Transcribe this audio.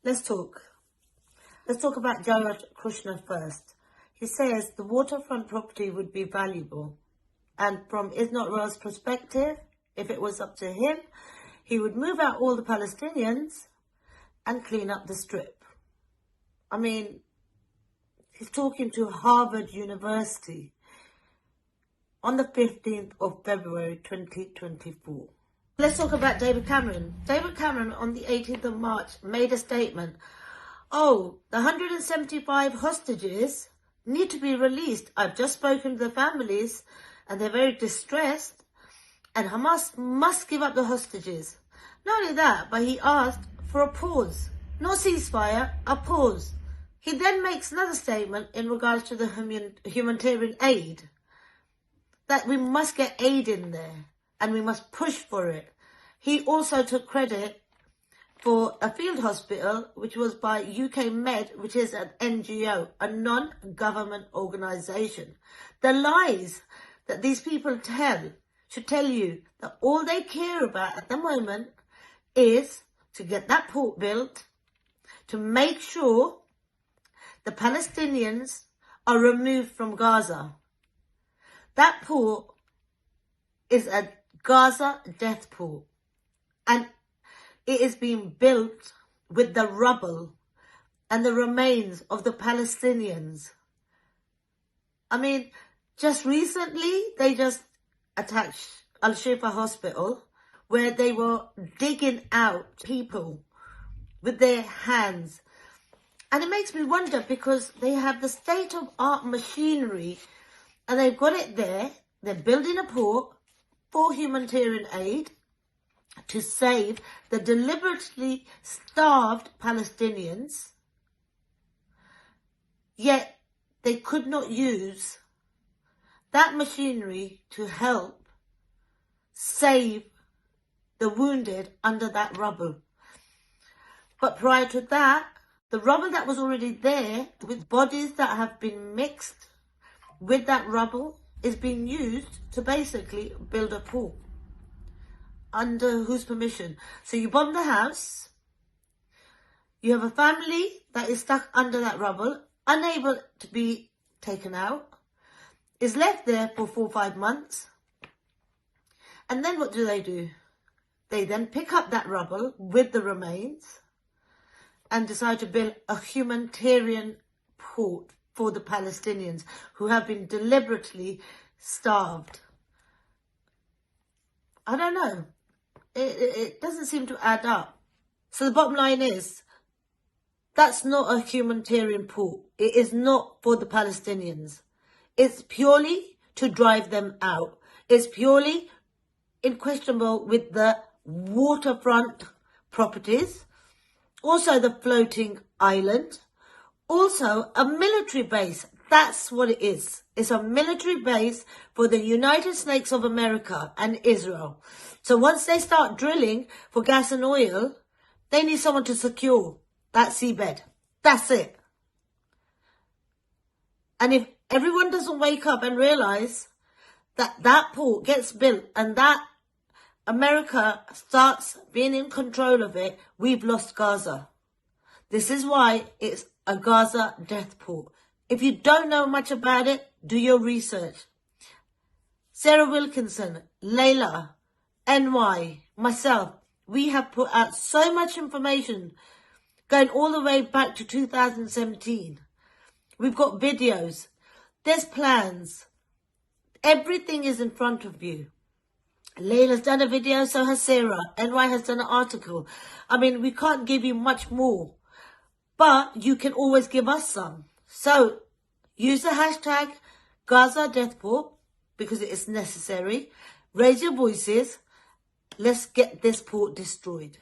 Let's talk. Let's talk about Jared Kushner first. He says the waterfront property would be valuable. And from Israel's perspective, if it was up to him, he would move out all the Palestinians and clean up the strip. I mean, he's talking to Harvard University on the 15th of February 2024. Let's talk about David Cameron. David Cameron on the 18th of March made a statement. Oh, the 175 hostages need to be released. I've just spoken to the families and they're very distressed and Hamas must give up the hostages. Not only that, but he asked for a pause. No ceasefire, a pause. He then makes another statement in regards to the humanitarian aid. That we must get aid in there and we must push for it. He also took credit for a field hospital, which was by UK Med, which is an NGO, a non-government organisation. The lies that these people tell should tell you that all they care about at the moment is to get that port built, to make sure the Palestinians are removed from Gaza. That port is a Gaza death port, and it is being built with the rubble and the remains of the Palestinians. I mean, just recently, they just attacked Al-Shifa Hospital, where they were digging out people with their hands. And it makes me wonder, because they have the state-of-art machinery and they've got it there. They're building a port for humanitarian aid to save the deliberately starved Palestinians. Yet they could not use that machinery to help save the wounded under that rubble. But prior to that, the rubble that was already there, with bodies that have been mixed with that rubble, is being used to basically build a port. Under whose permission? So you bomb the house, you have a family that is stuck under that rubble, unable to be taken out, is left there for 4 or 5 months, and then what do? They then pick up that rubble with the remains and decide to build a humanitarian port for the Palestinians who have been deliberately starved. I don't know. It doesn't seem to add up. So the bottom line is, that's not a humanitarian port. It is not for the Palestinians. It's purely to drive them out. It's purely unquestionable with the waterfront properties, also the floating island, also a military base. That's what it is. It's a military base for the United States of America and Israel. So once they start drilling for gas and oil, they need someone to secure that seabed. That's it. And if everyone doesn't wake up and realise that that port gets built and that America starts being in control of it, we've lost Gaza. This is why it's a Gaza death port. If you don't know much about it, do your research. Sarah Wilkinson, Layla, NY, myself, we have put out so much information going all the way back to 2017. We've got videos. There's plans. Everything is in front of you. Layla's done a video, so has Sarah. NY has done an article. I mean, we can't give you much more, but you can always give us some. So use the hashtag Gaza Death Port because it is necessary. Raise your voices. Let's get this port destroyed.